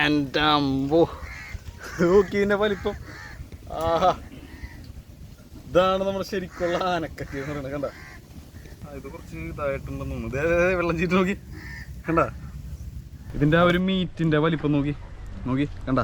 എൻ്റെ അമ്പോ നോക്കിയതിൻ്റെ വലിപ്പം. ആഹാ, ഇതാണ് നമ്മുടെ ശരിക്കുള്ള ആനക്കട്ടി എന്ന് പറയുന്നത്. കണ്ട, ഇത് കുറച്ച് ഇതായിട്ടുണ്ടെന്ന് തോന്നുന്നു. ഇതേ വെള്ളം ചീറ്റ് നോക്കി, കണ്ട ഇതിൻ്റെ ആ ഒരു മീറ്റിൻ്റെ വലിപ്പം നോക്കി നോക്കി കണ്ട.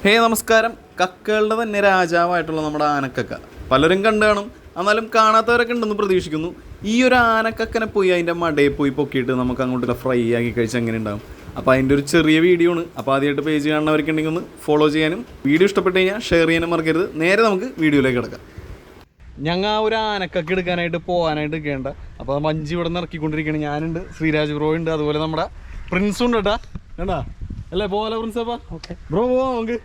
ഹേ നമസ്കാരം. കക്കകളുടെ തന്നെ രാജാവായിട്ടുള്ള നമ്മുടെ ആനക്കക്ക പലരും കണ്ടു കാണും, എന്നാലും കാണാത്തവരൊക്കെ ഉണ്ടെന്ന് പ്രതീക്ഷിക്കുന്നു. ഈ ഒരു ആനക്കക്കനെ പോയി അതിൻ്റെ മടയിൽ പോയി പൊക്കിയിട്ട് നമുക്ക് അങ്ങോട്ടൊക്കെ ഫ്രൈ ആക്കി കഴിച്ചാൽ എങ്ങനെ ഉണ്ടാകും. അപ്പോൾ അതിൻ്റെ ഒരു ചെറിയ വീഡിയോ ആണ്. അപ്പോൾ ആദ്യമായിട്ട് പേജ് കാണുന്നവർക്കുണ്ടെങ്കിൽ ഒന്ന് ഫോളോ ചെയ്യാനും വീഡിയോ ഇഷ്ടപ്പെട്ട് കഴിഞ്ഞാൽ ഷെയർ ചെയ്യാനും മറക്കരുത്. നേരെ നമുക്ക് വീഡിയോയിലേക്ക് കിടക്കാം. ഞങ്ങൾ ആ ഒരു ആനക്കക്ക എടുക്കാനായിട്ട് പോകാനായിട്ട് നിൽക്കേണ്ട. അപ്പോൾ മഞ്ചി ഇവിടെ നിന്ന് ഇറക്കിക്കൊണ്ടിരിക്കുകയാണ്. ഞാനുണ്ട്, ശ്രീരാജ് ബ്രോ ഉണ്ട്, അതുപോലെ നമ്മുടെ പ്രിൻസും ഉണ്ട് കേട്ടാ. വേണ്ടാ അല്ലേ, പോകാലോ പ്രിൻസപ്പാ? ഓക്കെ ബ്രോ, പോവാം നമുക്ക്.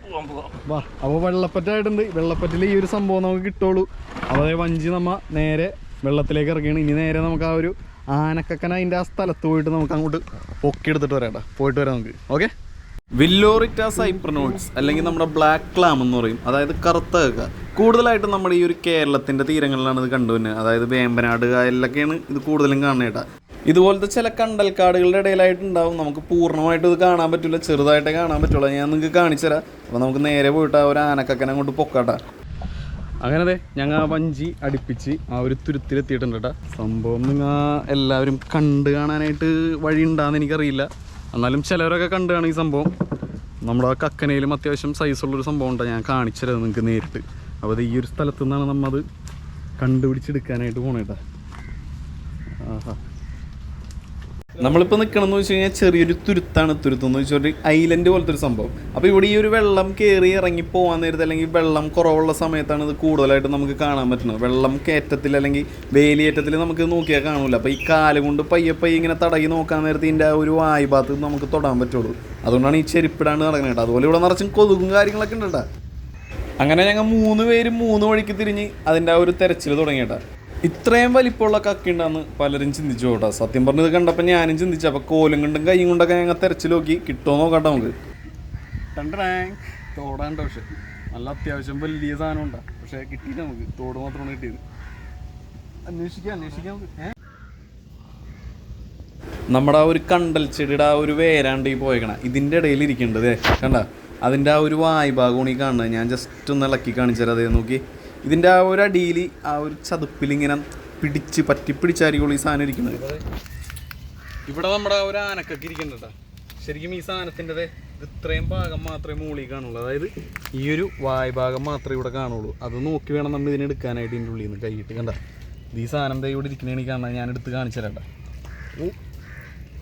വാ. അപ്പോൾ വെള്ളപ്പറ്റായിട്ടുണ്ട്. വെള്ളപ്പറ്റിൽ ഈ ഒരു സംഭവം നമുക്ക് കിട്ടുള്ളൂ. അപ്പോൾ വഞ്ചി നമ്മ നേരെ വെള്ളത്തിലേക്ക് ഇറങ്ങിയാണ്. ഇനി നേരെ നമുക്ക് ആ ഒരു ആനക്കക്കന അതിൻ്റെ ആ സ്ഥലത്ത് പോയിട്ട് നമുക്ക് അങ്ങോട്ട് പൊക്കിയെടുത്തിട്ട് വരാം. പോയിട്ട് വരാം നമുക്ക്. ഓക്കെ. വില്ലോറിറ്റ സൈപ്രനോട്സ് അല്ലെങ്കിൽ നമ്മുടെ ബ്ലാക്ക് ക്ലാം എന്ന് പറയും, അതായത് കറുത്ത കക്ക. കൂടുതലായിട്ടും നമ്മുടെ ഈ ഒരു കേരളത്തിൻ്റെ തീരങ്ങളിലാണ് ഇത് കണ്ടുവരുന്നത്. അതായത് വേമ്പനാട് കായലിലൊക്കെയാണ് ഇത് കൂടുതലും കാണുന്നത് കേട്ടോ. ഇതുപോലത്തെ ചില കണ്ടൽക്കാടുകളുടെ ഇടയിലായിട്ടുണ്ടാവും. നമുക്ക് പൂർണ്ണമായിട്ട് ഇത് കാണാൻ പറ്റില്ല, ചെറുതായിട്ടേ കാണാൻ പറ്റുള്ളൂ. ഞാൻ നിങ്ങൾക്ക് കാണിച്ചു തരാം. അപ്പോൾ നമുക്ക് നേരെ പോയിട്ട് ആ ഒരു ആനക്കക്കനെ അങ്ങോട്ട് പൊക്കാട്ടാ. അങ്ങനെ ഞങ്ങൾ ആ വഞ്ചി അടുപ്പിച്ച് ആ ഒരു തുരുത്തിലെത്തിയിട്ടുണ്ട് കേട്ടോ. സംഭവം നിങ്ങൾ എല്ലാവരും കണ്ടു കാണാനായിട്ട് വഴി ഉണ്ടാകുന്ന എനിക്കറിയില്ല, എന്നാലും ചിലവരൊക്കെ കണ്ടു കാണും ഈ സംഭവം. നമ്മുടെ കക്കനയിലും അത്യാവശ്യം സൈസുള്ളൊരു സംഭവം ഉണ്ടോ, ഞാൻ കാണിച്ചു തരാം നിങ്ങൾക്ക് നേരിട്ട്. അപ്പോൾ ഈ ഒരു സ്ഥലത്തു നിന്നാണ് നമ്മത് കണ്ടുപിടിച്ചെടുക്കാനായിട്ട് പോണേട്ടാ. ആഹാ, നമ്മളിപ്പോൾ നിൽക്കണമെന്ന് വെച്ച് കഴിഞ്ഞാൽ ചെറിയൊരു തുരുത്താണ്. തുരുത്തെന്ന് വെച്ചാൽ ഒരു ഐലൻഡ് പോലത്തെ ഒരു സംഭവം. അപ്പോൾ ഇവിടെ ഈ ഒരു വെള്ളം കയറി ഇറങ്ങി പോകാൻ നേരത്തെ അല്ലെങ്കിൽ വെള്ളം കുറവുള്ള സമയത്താണ് ഇത് കൂടുതലായിട്ട് നമുക്ക് കാണാൻ പറ്റുന്നത്. വെള്ളം കയറ്റത്തിൽ അല്ലെങ്കിൽ വേലിയേറ്റത്തിൽ നമുക്ക് നോക്കിയാൽ കാണില്ല. അപ്പോൾ ഈ കാല് കൊണ്ട് പയ്യെ ഇങ്ങനെ തടകി നോക്കാൻ നേരത്തെ ഇതിൻ്റെ ആ ഒരു വായ്ഭാഗത്ത് നമുക്ക് തൊടാൻ പറ്റുള്ളൂ. അതുകൊണ്ടാണ് ഈ ചെരുപ്പിടാണ്ട് നടക്കുന്നത് കേട്ടോ. അതുപോലെ ഇവിടെ നിറച്ചും കൊതുകും കാര്യങ്ങളൊക്കെ ഉണ്ട് കേട്ടോ. അങ്ങനെ ഞങ്ങൾ 3 പേരും 3 വഴിക്ക് തിരിഞ്ഞ് അതിൻ്റെ ആ ഒരു തെരച്ചിൽ തുടങ്ങിയിട്ടാ. ഇത്രയും വലിപ്പമുള്ള കക്ക ഉണ്ടാന്ന് പലരും ചിന്തിച്ചു കേട്ടോ. സത്യം പറഞ്ഞത് കണ്ടപ്പോൾ ഞാനും ചിന്തിച്ചു. അപ്പോൾ കോലും കൊണ്ടും കൈയും കൊണ്ടൊക്കെ ഞങ്ങൾ തെരച്ചിൽ നോക്കി. കിട്ടുമോ നോക്കട്ടെ നമുക്ക്. തോടാണ്ട്, പക്ഷെ നല്ല അത്യാവശ്യം വലിയ സാധനം ഉണ്ടാ, പക്ഷെ കിട്ടിയില്ല നമുക്ക്. തോട് മാത്രമാണ് കിട്ടിയത്. അന്വേഷിക്കാം നമുക്ക്. നമ്മുടെ ആ ഒരു കണ്ടൽ ചെടിയുടെ ആ ഒരു വേരാണ്ട് ഈ പോയേക്കണ ഇതിൻ്റെ ഇടയിൽ ഇരിക്കേണ്ടത് കണ്ട. അതിൻ്റെ ആ ഒരു വായ്ഭാഗമാണ് ഈ കാണുന്നത്. ഞാൻ ജസ്റ്റ് ഒന്ന് ഇളക്കി കാണിച്ചു തരാം. അതേ നോക്കി, ഇതിൻ്റെ ആ ഒരു അടിയിൽ ആ ഒരു ചതുപ്പിലിങ്ങനെ പറ്റിപ്പിടിച്ചായിരിക്കും ഈ സാധനം ഇരിക്കുന്നത്. ഇവിടെ നമ്മുടെ ഒരു ആനക്കൊക്കെ ഇരിക്കുന്നുണ്ട്. ശരിക്കും ഈ സാധനത്തിൻ്റെ ഇത്രയും ഭാഗം മാത്രമേ മുകളിൽ കാണുള്ളൂ. അതായത് ഈ ഒരു വായ്ഭാഗം മാത്രമേ ഇവിടെ കാണുള്ളൂ. അത് നോക്കി വേണം നമ്മൾ ഇതിനെ എടുക്കാനായിട്ട്. ഇതിൻ്റെ ഉള്ളിൽ നിന്ന് കൈയിട്ട് കണ്ട ഈ സാധനം ഇവിടെ ഇരിക്കണേണ് കാണാൻ. ഞാൻ എടുത്ത് കാണിച്ചു തരണ്ട.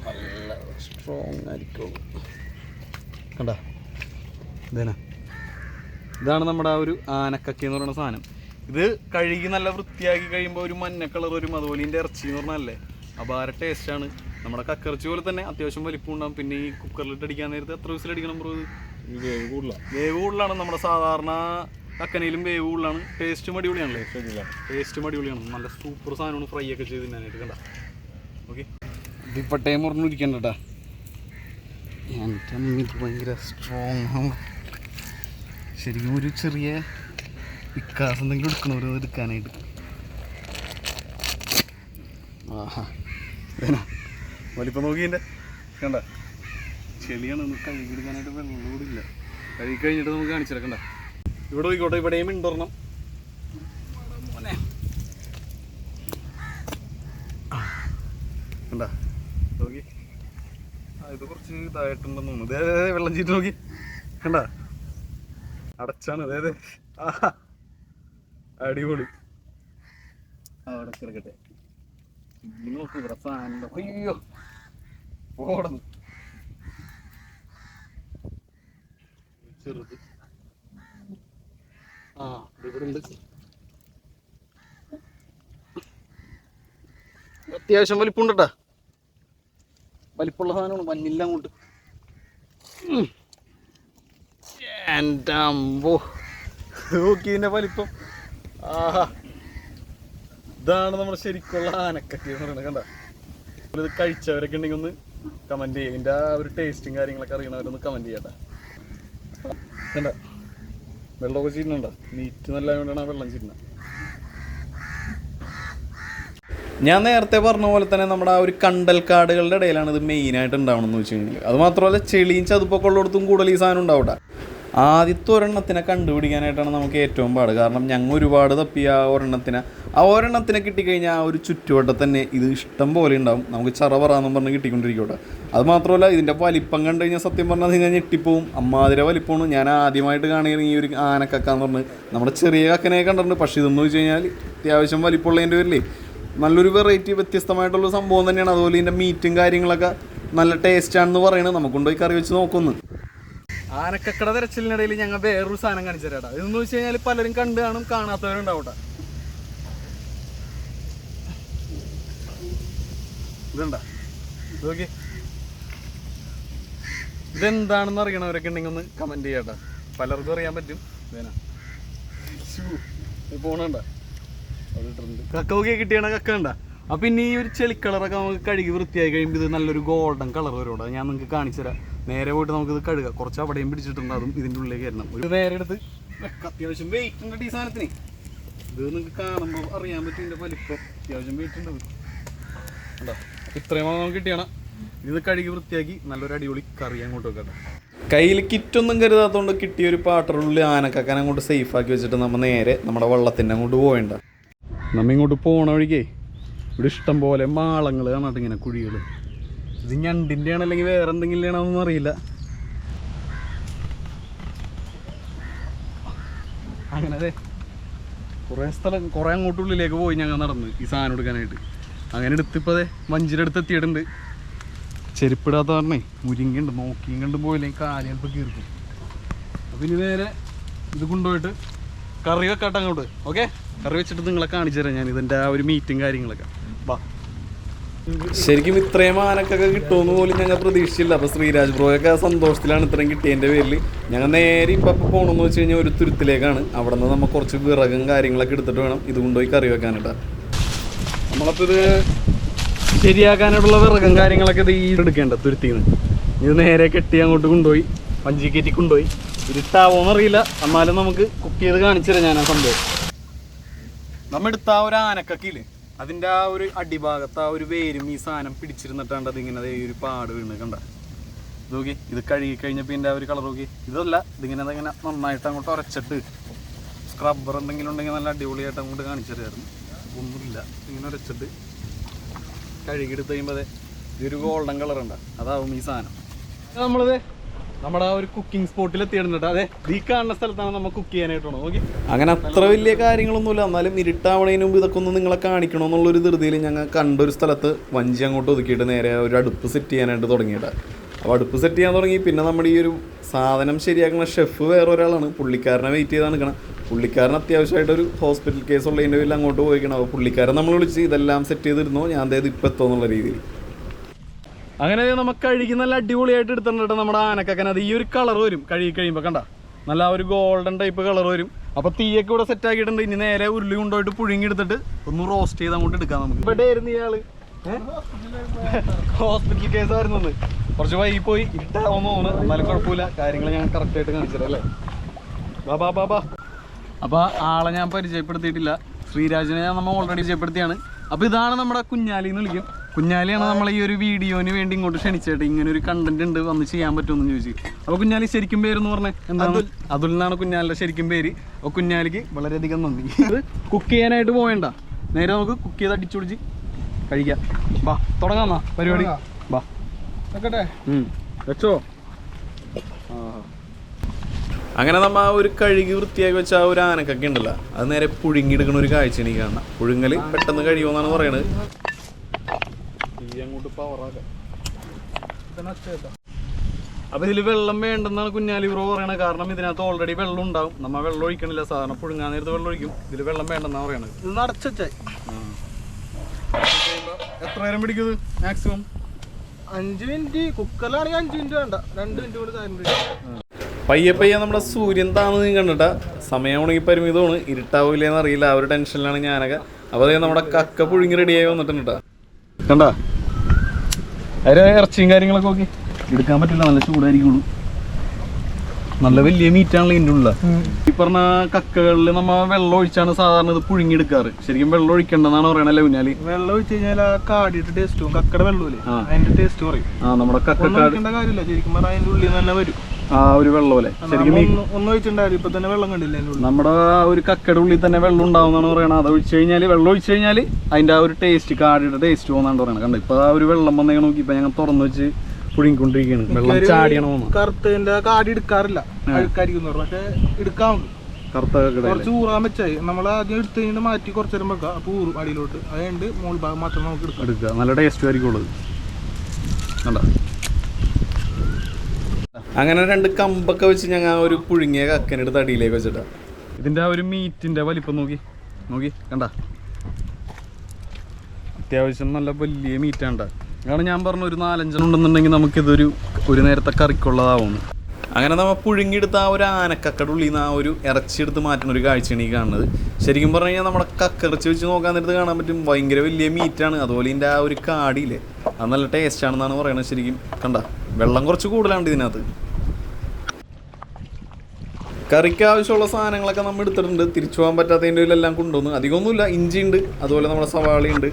നല്ല സ്ട്രോങ് ആയിരിക്കുള്ളൂ കണ്ട. ഇതാണ് നമ്മുടെ ആ ഒരു ആനക്കക്ക എന്ന് പറയുന്ന സാധനം. ഇത് കഴുകി നല്ല വൃത്തിയാക്കി കഴിയുമ്പോൾ ഒരു മഞ്ഞ കളർ വരും. അതുപോലെ ഇതിൻ്റെ ഇറച്ചി എന്ന് പറഞ്ഞാലേ അപാര ടേസ്റ്റാണ്. നമ്മുടെ കക്കിറച്ചി പോലെ തന്നെ അത്യാവശ്യം വലിപ്പം ഉണ്ടാകും. പിന്നെ ഈ കുക്കറിലിട്ട് അടിക്കാൻ നേരത്തെ എത്ര വിസിലടിക്കണം ബ്രോ? വേവ് കൂടുതലാണ്. നമ്മുടെ സാധാരണ കക്കനയിലും വേവ് കൂടുതലാണ്. ടേസ്റ്റും അടിപൊളിയാണല്ലേ? ടേസ്റ്റും അടിപൊളിയാണ്. നല്ല സൂപ്പർ സാധനമാണ് ഫ്രൈ ഒക്കെ ചെയ്ത് തിന്നാനായിട്ട് കണ്ട. ഓക്കെ, ഇതിപ്പട്ടേ മുറിഞ്ഞിരിക്കണ്ട കേട്ടാ. എൻ്റെ ഭയങ്കര സ്ട്രോങ് ആണ്. ശരിക്കും ഒരു ചെറിയ വിക്കാസ് എന്തെങ്കിലും എടുക്കണവരോ എടുക്കാനായിട്ട്. ആഹാ, വലിപ്പം നോക്കി എൻ്റെ കണ്ട. ചെളിയാണ്, ഒന്ന് കഴുകിയെടുക്കാനായിട്ട് വെള്ളം കൂടി ഇല്ല. കഴുകി കഴിഞ്ഞിട്ട് നമുക്ക് കാണിച്ചിരക്കണ്ട. ഇവിടെ പോയിക്കോട്ടെ, ഇവിടെയും ഉണ്ടൊരെണ്ണം. കണ്ട നോക്കി, ഇത് കുറച്ച് ഇതായിട്ടുണ്ടെന്ന് തോന്നുന്നു. ഇതേ വെള്ളം ചീറ്റ് നോക്കി കണ്ട, അടച്ചാണ്. അതായത് അടിപൊളി. അവിടെ കിടക്കട്ടെ. നോക്കി ഇവിടെ സാധനം. അയ്യോ ഓടുന്നു ചെറുത്. ഇവിടെ ഉണ്ട്. അത്യാവശ്യം വലിപ്പുണ്ട് കേട്ടാ. വലിപ്പമുള്ള സാധനമാണ്. മഞ്ഞില്ല അങ്ങോട്ട്. എൻ്റെ അമ്പോ നോക്കി ഇതിൻ്റെ വലിപ്പം. ആഹാ, ഇതാണ് നമ്മുടെ ശരിക്കുള്ള ആനക്കക്ക എന്ന് പറയുന്നത് കണ്ട. ഇത് കഴിച്ചവരൊക്കെ ഉണ്ടെങ്കിൽ ഒന്ന് കമൻറ്റ് ചെയ്യുക. ഇതിൻ്റെ ആ ഒരു ടേസ്റ്റും കാര്യങ്ങളൊക്കെ അറിയണവരൊന്ന് കമൻറ്റ് ചെയ്യട്ടെ. കണ്ട വെള്ളമൊക്കെ ചീരുന്നുണ്ടോ? മീറ്റ് നല്ല കൊണ്ടാണ് വെള്ളം ചീരുന്നത്. ഞാൻ നേരത്തെ പറഞ്ഞ പോലെ തന്നെ നമ്മുടെ ആ ഒരു കണ്ടൽക്കാടുകളുടെ ഇടയിലാണ് ഇത് മെയിനായിട്ട് ഉണ്ടാവണമെന്ന് വെച്ച് കഴിഞ്ഞാൽ. അത് മാത്രമല്ല ചെളിയും ചതുപ്പൊക്കെ ഉള്ളിടത്തും കൂടുതൽ ഈ സാധനം ഉണ്ടാവട്ടെ. ആദ്യത്തെ ഒരെണ്ണത്തിനെ കണ്ടുപിടിക്കാനായിട്ടാണ് നമുക്ക് ഏറ്റവും പാട്. കാരണം ഞങ്ങൾ ഒരുപാട് തപ്പി ആ ഒരെണ്ണത്തിനെ കിട്ടിക്കഴിഞ്ഞാൽ ആ ഒരു ചുറ്റുവട്ടം തന്നെ ഇത് ഇഷ്ടം പോലെ ഉണ്ടാവും. നമുക്ക് ചറവറാന്നും പറഞ്ഞ് കിട്ടിക്കൊണ്ടിരിക്കട്ടെ. അത് മാത്രമല്ല ഇതിൻ്റെ വലിപ്പം കണ്ടു കഴിഞ്ഞാൽ സത്യം പറഞ്ഞാൽ നിങ്ങൾ ഞെട്ടിപ്പോവും. അമ്മാതിര വലിപ്പമാണ്. ഞാൻ ആദ്യമായിട്ട് കാണുകയാണ് ഈ ഒരു ആനക്കക്കാന്ന് പറഞ്ഞ്. നമ്മുടെ ചെറിയ കക്കനെ കണ്ടിട്ടുണ്ട്, പക്ഷേ ഇതെന്ന് വെച്ച് കഴിഞ്ഞാൽ അത്യാവശ്യം വലിപ്പമുള്ളതിൻ്റെ പേരിൽ നല്ലൊരു വെറൈറ്റി വ്യത്യസ്തമായിട്ടുള്ള സംഭവം തന്നെയാണ്. അതുപോലെ ഇതിൻ്റെ മീറ്റും കാര്യങ്ങളൊക്കെ നല്ല ടേസ്റ്റാണെന്ന് പറയുന്നത്. നമുക്ക് കൊണ്ടുപോയി കറി വെച്ച് നോക്കുന്നു. ആനക്കക്കട തിരച്ചിലിനിടയിൽ ഞങ്ങൾ വേറൊരു സാധനം കാണിച്ചു തരാം. ഇതെന്ന് വെച്ച് കഴിഞ്ഞാൽ പലരും കണ്ടു കാണും, കാണാത്തവരുണ്ടാവട്ടെ. ഇതുണ്ടാ ഇതൊക്കെ ഇതെന്താണെന്ന് അറിയണവരൊക്കെ ഉണ്ടെങ്കിൽ ഒന്ന് കമൻറ്റ് ചെയ്യാട്ടോ. പലർക്കും അറിയാൻ പറ്റും. പോണണ്ട കക്കയൊക്കെ കിട്ടിയാണ് കക്ക കണ്ട. അപ്പം ഇനി ഈ ഒരു ചെളിക്കളറൊക്കെ നമുക്ക് കഴുകി വൃത്തിയായി കഴിയുമ്പോൾ ഇത് നല്ലൊരു ഗോൾഡൻ കളർ വരും. ഞാൻ നിങ്ങൾക്ക് കാണിച്ചു തരാം. നേരെ പോയിട്ട് നമുക്കിത് കഴുകാം. കുറച്ച് അവിടെയും പിടിച്ചിട്ടുണ്ട്, അതും ഇതിൻ്റെ ഉള്ളിലേക്ക് വരണം. ഒരു നേരെ എടുത്ത് അത്യാവശ്യം വെയിറ്റ് ഉണ്ട് ഈ സാധനത്തിന്. ഇത് നിങ്ങൾക്ക് കാണുമ്പോൾ അറിയാൻ പറ്റും ഇതിൻ്റെ വലിപ്പം. അത്യാവശ്യം വെയിറ്റ് ഉണ്ട്. കേട്ടോ ഇത്രയും നമുക്ക് കിട്ടിയാണ്. ഇത് കഴുകി വൃത്തിയാക്കി നല്ലൊരു അടിപൊളി കറി അങ്ങോട്ട് വെക്കട്ടെ. കയ്യിൽ കിറ്റൊന്നും കരുതാത്തതുകൊണ്ട് കിട്ടിയൊരു പാട്ടറുള്ളിൽ ആനക്കക്കാൻ അങ്ങോട്ട് സേഫാക്കി വെച്ചിട്ട് നമ്മൾ നേരെ നമ്മുടെ വള്ളത്തിൻ്റെ അങ്ങോട്ട് പോകേണ്ട. നമ്മ ഇങ്ങോട്ട് പോകണ വഴിക്കേ ഇവിടെ ഇഷ്ടം പോലെ മാളങ്ങൾ കാണാട്ട് ഇങ്ങനെ കുഴികൾ. ഇത് ഞണ്ടിൻ്റെ ആണ് അല്ലെങ്കിൽ വേറെ എന്തെങ്കിലും ആണെന്നൊന്നും അറിയില്ല. അങ്ങനെ അതെ കുറേ അങ്ങോട്ടുള്ളിലേക്ക് പോയി ഞങ്ങൾ നടന്ന് ഈ സാധനം എടുക്കാനായിട്ട്. അങ്ങനെ എടുത്തിപ്പോൾ അതെ വഞ്ചിയുടെ എത്തിയിട്ടുണ്ട്. ചെരുപ്പിടാത്ത പറഞ്ഞേ മുരിങ്ങുണ്ട്, നോക്കിയും കണ്ടും പോയില്ലെങ്കിൽ കാലി ചിലപ്പോൾ കീർക്കും. അപ്പം ഇനി നേരെ ഇത് കൊണ്ടുപോയിട്ട് കറി വെക്കാട്ടെ അങ്ങോട്ട്. ഓക്കെ, കറി വെച്ചിട്ട് നിങ്ങളെ കാണിച്ചു തരാം ഞാൻ ഇതിൻ്റെ ആ ഒരു മീറ്റും കാര്യങ്ങളൊക്കെ. വാ. ശരിക്കും ഇത്രയും ആനക്കൊക്കെ കിട്ടുമെന്ന് പോലും ഞങ്ങൾ പ്രതീക്ഷിച്ചില്ല. അപ്പോൾ ശ്രീരാജ് ബ്രോയൊക്കെ ആ സന്തോഷത്തിലാണ് ഇത്രയും കിട്ടിയതിൻ്റെ പേരിൽ. ഞങ്ങൾ നേരെ ഇപ്പം പോകണമെന്ന് വെച്ച് കഴിഞ്ഞാൽ ഒരു തുരുത്തിലേക്കാണ്. അവിടെ നിന്ന് നമ്മൾ കുറച്ച് വിറകും കാര്യങ്ങളൊക്കെ എടുത്തിട്ട് വേണം ഇത് കൊണ്ടുപോയി കറി വെക്കാനായിട്ടാണ്. നമ്മളപ്പോൾ ഇത് ശരിയാക്കാനായിട്ടുള്ള വിറകും കാര്യങ്ങളൊക്കെ ഇത് ഈ എടുക്കേണ്ട തുരുത്തിന്ന്. ഇത് നേരെ കെട്ടി അങ്ങോട്ട് കൊണ്ടുപോയി വഞ്ചി കയറ്റി കൊണ്ടുപോയി. ഇരുട്ടാവോന്നറിയില്ല, എന്നാലും നമുക്ക് കുക്ക് ചെയ്ത് കാണിച്ചു തരാം ഞാൻ ആ സംഭവം. എടുത്ത ആ ഒരു ആനക്കക്കില് അതിൻ്റെ ആ ഒരു അടിഭാഗത്ത് ആ ഒരു വേരും ഈ സാധനം പിടിച്ചിരുന്നിട്ടാണ്ട് അതിങ്ങനെ ഒരു പാട് വീണ് കണ്ട. ഇത് നോക്കി, ഇത് കഴുകി കഴിഞ്ഞപ്പോൾ ഇതിൻ്റെ ആ ഒരു കളർ നോക്കി. ഇതല്ല, ഇതിങ്ങനെ അതിങ്ങനെ നന്നായിട്ട് അങ്ങോട്ട് ഉരച്ചിട്ട് സ്ക്രബ്ബർ എന്തെങ്കിലും ഉണ്ടെങ്കിൽ നല്ല അടിപൊളിയായിട്ട് അങ്ങോട്ട് കാണിച്ചു തരായിരുന്നു. ഒന്നുമില്ല, ഇങ്ങനെ ഉരച്ചിട്ട് കഴുകിയെടുത്ത് കഴിയുമ്പോൾ അതെ ഇതൊരു ഗോൾഡൻ കളറുണ്ട്. അതാവും ഈ സാധനം. നമ്മളിത് നമ്മുടെ ആ ഒരു കുക്കിംഗ് സ്പോട്ടിൽ എത്തിയിടുന്നുണ്ട്. അതെ ഈ കാണുന്ന സ്ഥലത്താണ് നമ്മൾ കുക്ക് ചെയ്യാനായിട്ടാണ്. നോക്കി അങ്ങനെ അത്ര വലിയ കാര്യങ്ങളൊന്നുമില്ല, എന്നാലും ഇരുട്ടാവണതിന് മുമ്പ് ഇതൊക്കെ ഒന്ന് നിങ്ങളെ കാണിക്കണമെന്നുള്ളൊരു ധൃതിയിൽ ഞങ്ങൾ കണ്ടൊരു സ്ഥലത്ത് വഞ്ചി അങ്ങോട്ട് ഒതുക്കിയിട്ട് നേരെ ഒരു അടുപ്പ് സെറ്റ് ചെയ്യാനായിട്ട് തുടങ്ങിയിട്ടാണ്. അപ്പോൾ അടുപ്പ് സെറ്റ് ചെയ്യാൻ തുടങ്ങി. പിന്നെ നമ്മുടെ ഈ ഒരു സാധനം ശരിയാക്കുന്ന ഷെഫ് വേറെ ഒരാളാണ്. പുള്ളിക്കാരനെ വെയിറ്റ് ചെയ്താണ് നിൽക്കണം. പുള്ളിക്കാരൻ അത്യാവശ്യമായിട്ടൊരു ഹോസ്പിറ്റൽ കേസ് ഉള്ളതിൻ്റെ പേരിൽ അങ്ങോട്ട് പോയിക്കണം. അപ്പോൾ പുള്ളിക്കാരൻ നമ്മൾ വിളിച്ച് ഇതെല്ലാം സെറ്റ് ചെയ്തിരുന്നോ, ഞാൻ അതായത് ഇപ്പം എത്തുമെന്നുള്ള രീതിയിൽ. അങ്ങനെ നമുക്ക് കഴുകി നല്ല അടിപൊളിയായിട്ട് എടുത്തിട്ടുണ്ട് നമ്മുടെ ആനക്കക്കൻ. അത് ഈ ഒരു കളർ വരും കഴുകി കഴിയുമ്പോൾ കണ്ട, നല്ല ഒരു ഗോൾഡൻ ടൈപ്പ് കളർ വരും. അപ്പോൾ തീയൊക്കെ ഇവിടെ സെറ്റ് ആക്കിയിട്ടുണ്ട്. ഇനി നേരെ ഉരുളി കൊണ്ടുപോയിട്ട് പുഴുങ്ങി എടുത്തിട്ട് ഒന്ന് റോസ്റ്റ് ചെയ്ത് അങ്ങോട്ട് എടുക്കാം നമുക്ക്. ഇവിടെ ആയിരുന്നു ഇയാള് ഹോസ്പിറ്റൽ കേസ് ആയിരുന്നത്. കുറച്ച് വൈകി പോയി, ഇട്ടാവുന്ന തോന്നുന്നു. എന്നാലും കുഴപ്പമില്ല, കാര്യങ്ങൾ ഞാൻ കറക്റ്റായിട്ട് കാണിച്ചു തരാം അല്ലേ. ബാ ബാ ബാ. അപ്പോൾ ആളെ ഞാൻ പരിചയപ്പെടുത്തിയിട്ടില്ല. ശ്രീരാജിനെ നമ്മൾ ഓൾറെഡി പരിചയപ്പെടുത്തിയാണ്. അപ്പോൾ ഇതാണ് നമ്മുടെ കുഞ്ഞാലി എന്ന് വിളിക്കും. കുഞ്ഞാലിയാണ് നമ്മൾ ഈ ഒരു വീഡിയോന് വേണ്ടി ഇങ്ങോട്ട് ക്ഷണിച്ചിട്ട് ഇങ്ങനെ ഒരു കണ്ടന്റ് ഉണ്ട് വന്ന് ചെയ്യാൻ പറ്റുമെന്ന് ചോദിച്ചു. അപ്പോൾ കുഞ്ഞാലി ശരിക്കും പേരെന്ന് പറഞ്ഞേ എന്താണ്? അതുൽ എന്നാണ് കുഞ്ഞാലിയുടെ ശരിക്കും പേര്. അപ്പോൾ കുഞ്ഞാലിക്ക് വളരെയധികം നന്ദി. ഇത് കുക്ക് ചെയ്യാനായിട്ട് പോവേണ്ട, നേരെ നമുക്ക് കുക്ക് ചെയ്ത് അടിച്ചു പിടിച്ച് കഴിക്കാം. ബാ തുടങ്ങാന്നാ പരിപാടി. ബാ വെച്ചോ. അങ്ങനെ നമ്മൾ ആ ഒരു കഴുകി വൃത്തിയാക്കി വെച്ച ആ ഒരു ആനക്കൊക്കെ ഉണ്ടല്ലോ, അത് നേരെ പുഴുങ്ങിയെടുക്കുന്ന ഒരു കാഴ്ച എനിക്ക് കാണാം. പുഴുങ്ങൽ പെട്ടെന്ന് കഴിയുമെന്നാണ് പറയണത്. അങ്ങോട്ട് പവറാക്കാം. അപ്പം ഇതിൽ വെള്ളം വേണ്ടെന്നാണ് കുഞ്ഞാലി ബ്രോ പറയണത്. കാരണം ഇതിനകത്ത് ഓൾറെഡി വെള്ളം ഉണ്ടാവും. നമ്മൾ വെള്ളം ഒഴിക്കണില്ല, സാധാരണ പുഴുങ്ങാൻ നേരത്ത് വെള്ളം ഒഴിക്കും. ഇതിൽ വെള്ളം വേണ്ടെന്നാണ് പറയണത്. ഇത് അടച്ചായി എത്ര നേരം പിടിക്കും മാക്സിമം? 5 മിനിറ്റ്. കുക്കറിലാണെങ്കിൽ 5 മിനിറ്റ് വേണ്ട, 2 മിനിറ്റ് കൂടെ കാര്യം. പയ്യെ പയ്യെ നമ്മുടെ സൂര്യൻ താന്ന് കണ്ടിട്ടാ. സമയമാണെങ്കിൽ പരിമിതമാണ്, ഇരുട്ടാവില്ലേന്ന് അറിയില്ല. ആ ഒരു ടെൻഷനിലാണ് ഞാനൊക്കെ. അപ്പോൾ അതേ നമ്മുടെ കക്ക പുഴുങ്ങി റെഡിയായി വന്നിട്ടുണ്ട്. കണ്ടാ അതിന് ഇറച്ചിയും കാര്യങ്ങളൊക്കെ നോക്കി എടുക്കാൻ പറ്റില്ല, നല്ല ചൂടായിരിക്കുള്ളൂ. നല്ല വലിയ മീറ്റാണല്ലോ ഇതിൻ്റെ ഉള്ള. ഈ പറഞ്ഞ കക്കകളിൽ നമ്മ വെള്ളം ഒഴിച്ചാണ് സാധാരണ ഇത് പുഴുങ്ങിയെടുക്കാറ്. ശരിക്കും വെള്ളം ഒഴിക്കണ്ടെന്നാണ് പറയണല്ലേ കുഞ്ഞാല്? വെള്ളം ഒഴിച്ച് കഴിഞ്ഞാൽ ആ കാടിയിട്ട് ടേസ്റ്റ് പോകും. കക്കയുടെ വെള്ളമില്ലേ അതിന്റെ ടേസ്റ്റ് പറയും. നമ്മുടെ കക്കക്കാട് കാര്യമില്ല, ശരിക്കും പറഞ്ഞാൽ അതിന്റെ ഉള്ളിൽ തന്നെ വരും ആ ഒരു വെള്ളം അല്ലേ? ശരിക്കും ഒന്നും ഒഴിച്ചിട്ടുണ്ടായിരുന്നു, ഇപ്പൊ തന്നെ വെള്ളം കണ്ടില്ല. നമ്മുടെ ഒരു കക്കയുടെ ഉള്ളിൽ തന്നെ വെള്ളം ഉണ്ടാവുന്നതാണ് പറയണത്. അത് ഒഴിച്ചു കഴിഞ്ഞാൽ വെള്ളം ഒഴിച്ചു കഴിഞ്ഞാൽ അതിന്റെ ആ ഒരു ടേസ്റ്റ്, കാടിയുടെ ടേസ്റ്റ് പോകുന്നതാണ് പറയണത്. കണ്ടോ ഇപ്പൊ ആ ഒരു വെള്ളം വന്നേ നോക്കി ഇപ്പൊ ഞങ്ങൾ തുറന്നു വെച്ച് പുഴുങ്ങിക്കൊണ്ടിരിക്കുകയാണ്. വെള്ളം ചാടിയണോ കറുത്തതിന്റെ കാടി എടുക്കാറില്ല, അഴുക്കായിരിക്കും. പക്ഷെ എടുക്കാം, കറുത്ത കുറച്ച് ഊറാൻ വെച്ചായി. നമ്മൾ ആദ്യം എടുത്ത് കഴിഞ്ഞിട്ട് മാറ്റി കുറച്ചു നേരം വെക്കാം. അപ്പൊ ഊറും അടിയിലോട്ട്. അതുകൊണ്ട് മോൾ ഭാഗം മാത്രം നമുക്ക് എടുക്കുക. നല്ല ടേസ്റ്റ് ആയിരിക്കും ഉള്ളത്. കണ്ടോ അങ്ങനെ 2 കമ്പൊക്കെ വെച്ച് ഞങ്ങൾ ഒരു പുഴുങ്ങിയ കക്കനെടുത്ത് അടിയിലേക്ക് വെച്ചിട്ടാ. ഇതിന്റെ ആ ഒരു മീറ്റിന്റെ വലിപ്പം നോക്കി കണ്ട, അത്യാവശ്യം നല്ല വലിയ മീറ്റാണ്ട. കാരണം ഞാൻ പറഞ്ഞു ഒരു 4-5 ഉണ്ടെന്നുണ്ടെങ്കിൽ നമുക്കിതൊരു നേരത്തെ കറിക്കുള്ളതാവുന്നു. അങ്ങനെ നമ്മൾ പുഴുങ്ങിയെടുത്ത ആ ഒരു ആനക്കക്കയുടെ ഉള്ളിൽ നിന്ന് ആ ഒരു ഇറച്ചി എടുത്ത് മാറ്റുന്ന ഒരു കാഴ്ചയാണ് ഈ കാണുന്നത്. ശരിക്കും പറഞ്ഞു കഴിഞ്ഞാൽ നമ്മുടെ കക്കിറച്ചി വെച്ച് നോക്കാൻ നേരത്ത് കാണാൻ പറ്റും, ഭയങ്കര വലിയ മീറ്റാണ്. അതുപോലെ ഇതിൻ്റെ ആ ഒരു കാടിയില്ലേ അത് നല്ല ടേസ്റ്റ് ആണെന്നാണ് പറയുന്നത്. ശരിക്കും കണ്ട വെള്ളം കുറച്ച് കൂടുതലാണ് ഇതിനകത്ത്. കറിക്ക് ആവശ്യമുള്ള സാധനങ്ങളൊക്കെ നമ്മൾ എടുത്തിട്ടുണ്ട്. തിരിച്ചു പോകാൻ പറ്റാത്തതിൻ്റെ എല്ലാം കൊണ്ടുവന്നു. അധികമൊന്നുമില്ല, ഇഞ്ചി ഉണ്ട്, അതുപോലെ നമ്മുടെ സവാളയുണ്ട്,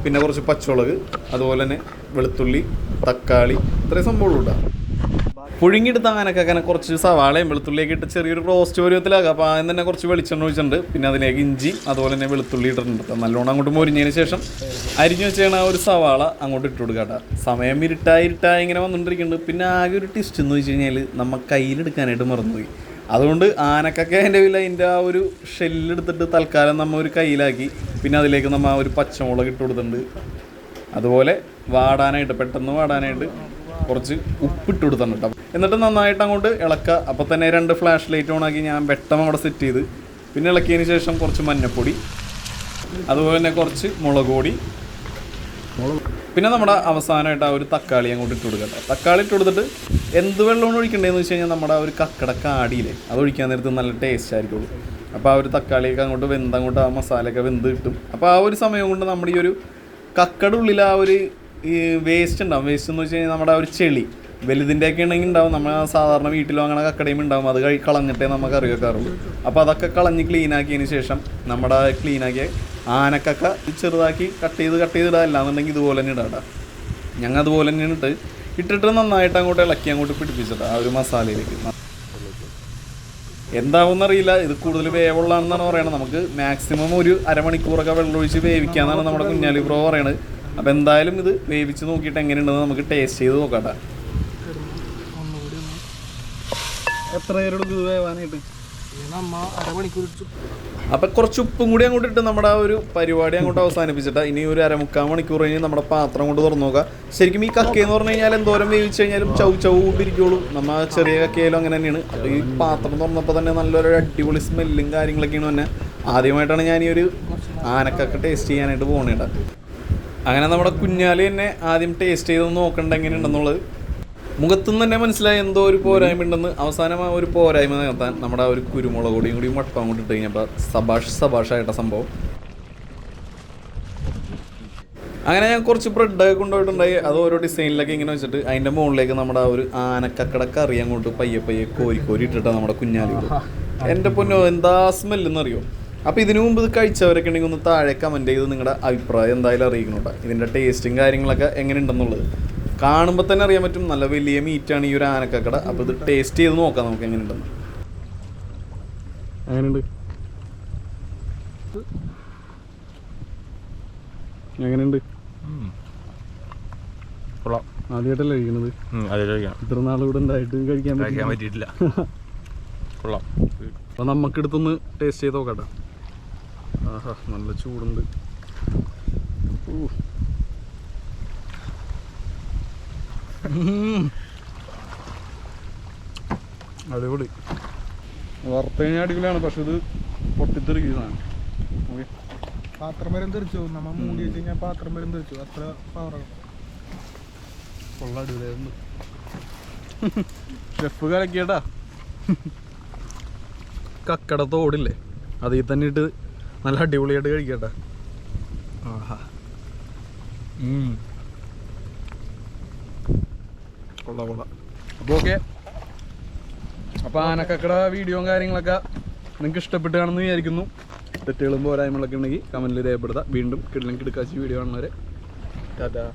പിന്നെ കുറച്ച് പച്ചമുളക്, അതുപോലെ തന്നെ വെളുത്തുള്ളി, തക്കാളി, ഇത്രയും സംഭവങ്ങളുണ്ടാ. പുഴുങ്ങിയെടുത്ത ആനക്കങ്ങനെ കുറച്ച് സവാളയും വെളുത്തുള്ളിയൊക്കെ ഇട്ട് ചെറിയൊരു റോസ്റ്റ് പരുവത്തിലാക്കുക. അപ്പോൾ അതിന് തന്നെ കുറച്ച് വെളിച്ചെണ്ണ ഒഴിച്ചിട്ടുണ്ട്. പിന്നെ അതിലേക്ക് ഇഞ്ചി അതുപോലെ തന്നെ വെളുത്തുള്ളി ഇട്ടിട്ടുണ്ട്. നല്ലോണം അങ്ങോട്ട് മൊരിഞ്ഞതിന് ശേഷം അരിഞ്ഞു വെച്ചാൽ ആ ഒരു സവാള അങ്ങോട്ട് ഇട്ട് കൊടുക്കുക. സമയം ഇരുട്ടായി ഇങ്ങനെ വന്നുകൊണ്ടിരിക്കുന്നുണ്ട്. പിന്നെ ആകെ ഒരു ടിസ്റ്റ് എന്ന് വെച്ച് കഴിഞ്ഞാൽ നമ്മൾ കയ്യിലെടുക്കാനായിട്ട് മറന്നുപോയി. അതുകൊണ്ട് ആനക്കൊക്കെ എൻ്റെ വില അതിൻ്റെ ആ ഒരു ഷെല്ലെടുത്തിട്ട് തൽക്കാലം നമ്മൾ ഒരു കയ്യിലാക്കി. പിന്നെ അതിലേക്ക് നമ്മൾ ആ ഒരു പച്ചമുളക് ഇട്ട് കൊടുത്തിട്ടുണ്ട്. അതുപോലെ പെട്ടെന്ന് വാടാനായിട്ട് കുറച്ച് ഉപ്പിട്ട് കൊടുത്തിട്ടുണ്ട്. എന്നിട്ട് നന്നായിട്ട് അങ്ങോട്ട് ഇളക്കുക. അപ്പോൾ തന്നെ 2 ഫ്ലാഷ് ലൈറ്റ് ഓണാക്കി ഞാൻ വെട്ടം അവിടെ സെറ്റ് ചെയ്ത് പിന്നെ ഇളക്കിയതിന് ശേഷം കുറച്ച് മഞ്ഞൾപ്പൊടി, അതുപോലെ തന്നെ കുറച്ച് മുളക് പൊടി, പിന്നെ നമ്മുടെ അവസാനമായിട്ട് ആ ഒരു തക്കാളി അങ്ങോട്ട് ഇട്ട് കൊടുക്കട്ടെ. തക്കാളി ഇട്ട് കൊടുത്തിട്ട് എന്ത് വെള്ളമാണ് ഒഴിക്കേണ്ടതെന്ന് വെച്ച് കഴിഞ്ഞാൽ നമ്മുടെ ആ ഒരു കക്കട കാടിയില്ലേ അത് ഒഴിക്കാൻ നേരത്ത് നല്ല ടേസ്റ്റ് ആയിരിക്കുള്ളൂ. അപ്പോൾ ആ ഒരു തക്കാളിയൊക്കെ അങ്ങോട്ട് അങ്ങോട്ട് ആ മസാലയൊക്കെ വെന്ത് കിട്ടും. അപ്പോൾ ആ ഒരു സമയം കൊണ്ട് നമ്മുടെ ഈ ഒരു കക്കയുടെ ഉള്ളിൽ ആ ഒരു ഈ വേസ്റ്റ് ഉണ്ടാവും. വേസ്റ്റ് എന്ന് വെച്ച് കഴിഞ്ഞാൽ നമ്മുടെ ആ ഒരു ചെളി വലുതിൻ്റെയൊക്കെ ഉണ്ടെങ്കിൽ ഉണ്ടാവും. നമ്മൾ സാധാരണ വീട്ടിലോ അങ്ങനെ കക്കടയും ഉണ്ടാവും. അത് കളഞ്ഞിട്ടേ നമുക്ക് കറി വെക്കാറുള്ളൂ. അപ്പോൾ അതൊക്കെ കളഞ്ഞ് ക്ലീനാക്കിയതിന് ശേഷം നമ്മുടെ ക്ലീനാക്കിയ ആനക്കക്ക ചെറുതാക്കി കട്ട് ചെയ്തിടാം. അല്ലാന്നുണ്ടെങ്കിൽ ഇതുപോലെ തന്നെ ഇടാം. ഞങ്ങൾ അതുപോലെ തന്നെ ഇട്ടിട്ട് നന്നായിട്ട് അങ്ങോട്ട് ഇളക്കി അങ്ങോട്ട് പിടിപ്പിച്ചിട്ട് ആ ഒരു മസാലയിലേക്ക്. എന്താവുമെന്നറിയില്ല, ഇത് കൂടുതൽ വേവുള്ളതാണെന്നാണ് പറയുന്നത്. നമുക്ക് മാക്സിമം ഒരു അരമണിക്കൂറൊക്കെ വെള്ളമൊഴിച്ച് വേവിക്കാമെന്നാണ് നമ്മുടെ കുഞ്ഞാലി ബ്രോ പറയണത്. അപ്പോൾ എന്തായാലും ഇത് വേവിച്ച് നോക്കിയിട്ട് എങ്ങനെയുണ്ടെന്ന് നമുക്ക് ടേസ്റ്റ് ചെയ്ത് നോക്കട്ടെ. എത്ര നേരം എടുക്കും ഇത് വേവാനായിട്ട്? അപ്പം കുറച്ച് ഉപ്പും കൂടി അങ്ങോട്ട് ഇട്ട് നമ്മുടെ ആ ഒരു പരിപാടി അങ്ങോട്ട് അവസാനിപ്പിച്ചിട്ട് ഇനി ഒരു 1/4 മണിക്കൂർ കഴിഞ്ഞ് നമ്മുടെ പാത്രം കൊണ്ട് തുറന്നു നോക്കുക. ശരിക്കും ഈ കക്കയെന്ന് പറഞ്ഞു കഴിഞ്ഞാൽ എന്തോരം വേവിച്ച് കഴിഞ്ഞാലും ചൗട്ടിരിക്കുള്ളൂ. നമ്മൾ ചെറിയ കക്കയിലും അങ്ങനെ തന്നെയാണ്. അപ്പോൾ ഈ പാത്രം തുറന്നപ്പോൾ തന്നെ നല്ലൊരു അടിപൊളി സ്മെല്ലും കാര്യങ്ങളൊക്കെയാണ് തന്നെ. ആദ്യമായിട്ടാണ് ഞാൻ ഈ ഒരു ആനക്കക്ക ടേസ്റ്റ് ചെയ്യാനായിട്ട് പോകുന്നത്. അങ്ങനെ നമ്മുടെ കുഞ്ഞാലി തന്നെ ആദ്യം ടേസ്റ്റ് ചെയ്ത് നോക്കണ്ട എങ്ങനെയുണ്ടെന്നുള്ളത്. മുഖത്തുനിന്ന് തന്നെ മനസ്സിലായി എന്തോ ഒരു പോരായ്മ ഉണ്ടെന്ന്. അവസാനം ആ ഒരു പോരായ്മ നികത്താൻ നമ്മുടെ ആ ഒരു കുരുമുളക് പൊടിയും കൂടി മട്ടം അങ്ങോട്ട് ഇട്ട് കഴിഞ്ഞപ്പോൾ സബാഷായിട്ട സംഭവം. അങ്ങനെ ഞാൻ കുറച്ച് ബ്രെഡൊക്കെ കൊണ്ടുപോയിട്ടുണ്ടായി. അത് ഓരോ ഡിസൈനിലൊക്കെ ഇങ്ങനെ വെച്ചിട്ട് അതിൻ്റെ മുകളിലേക്ക് നമ്മുടെ ആ ഒരു ആനക്കക്കട കറി അങ്ങോട്ട് പയ്യെ കോരി ഇട്ടിട്ടാണ് നമ്മുടെ കുഞ്ഞാലി. എൻ്റെ പൊന്നോ എന്താ സ്മെല്ലെന്നറിയോ. അപ്പോൾ ഇതിനു മുമ്പ് ഇത് കഴിച്ചവരൊക്കെ ഉണ്ടെങ്കിൽ ഒന്ന് താഴെ കമൻറ്റ് ചെയ്ത് നിങ്ങളുടെ അഭിപ്രായം എന്തായാലും അറിയിക്കണോട്ടെ. ഇതിൻ്റെ ടേസ്റ്റും കാര്യങ്ങളൊക്കെ എങ്ങനെ ഉണ്ടെന്നുള്ളത് കാണുമ്പോൾ തന്നെ അറിയാൻ പറ്റും. നല്ല വലിയ മീറ്റാണ് ഈ ഒരു ആനക്കക്കട. അപ്പോൾ ഇത് ടേസ്റ്റ് ചെയ്ത് നോക്കാം നമുക്ക് എങ്ങനെയുണ്ടെന്ന്. എങ്ങനെയുണ്ട്? ആദ്യമായിട്ടല്ലേ കഴിക്കണത്? ഇത്ര നാളിവിടെ ഉണ്ടായിട്ട് കഴിക്കാൻ പറ്റിയിട്ടില്ല. അപ്പോൾ നമുക്കെടുത്തൊന്ന് ടേസ്റ്റ് ചെയ്ത് നോക്കട്ടെ. ആഹാ, നല്ല ചൂടുണ്ട്. അടിപൊളി. വറുത്ത് കഴിഞ്ഞാൽ അടിപൊളിയാണ്. പക്ഷെ ഇത് പൊട്ടിത്തെറിക്കുന്നതാണ്. പാത്രം വരെ തെറിച്ചു. നമ്മൾ മൂടി വെച്ച് കഴിഞ്ഞാൽ പാത്രം വരെ തെറിച്ചു. അത്ര പവറാണ്. കൊള്ള അടിപൊളിയായിരുന്നു. ഷെഫ് കലക്കിയേട്ടാ. കക്കട തോടില്ലേ അതിൽ തന്നെ ഇട്ട് നല്ല അടിപൊളിയായിട്ട് കഴിക്കട്ടെ. ആഹാ, കൊള്ളാം. അപ്പോൾ ഓക്കെ, അപ്പോൾ ആനക്കക്കട വീഡിയോയും കാര്യങ്ങളൊക്കെ നിങ്ങൾക്ക് ഇഷ്ടപ്പെട്ട് കാണുമെന്ന് വിചാരിക്കുന്നു. തെറ്റുകളും പോരായ്മകളൊക്കെ ഉണ്ടെങ്കിൽ കമൻറ്റിൽ രേഖപ്പെടുത്താം. വീണ്ടും കിടക്കാച്ചി വീഡിയോ കാണുന്നവരെ ടാറ്റാ.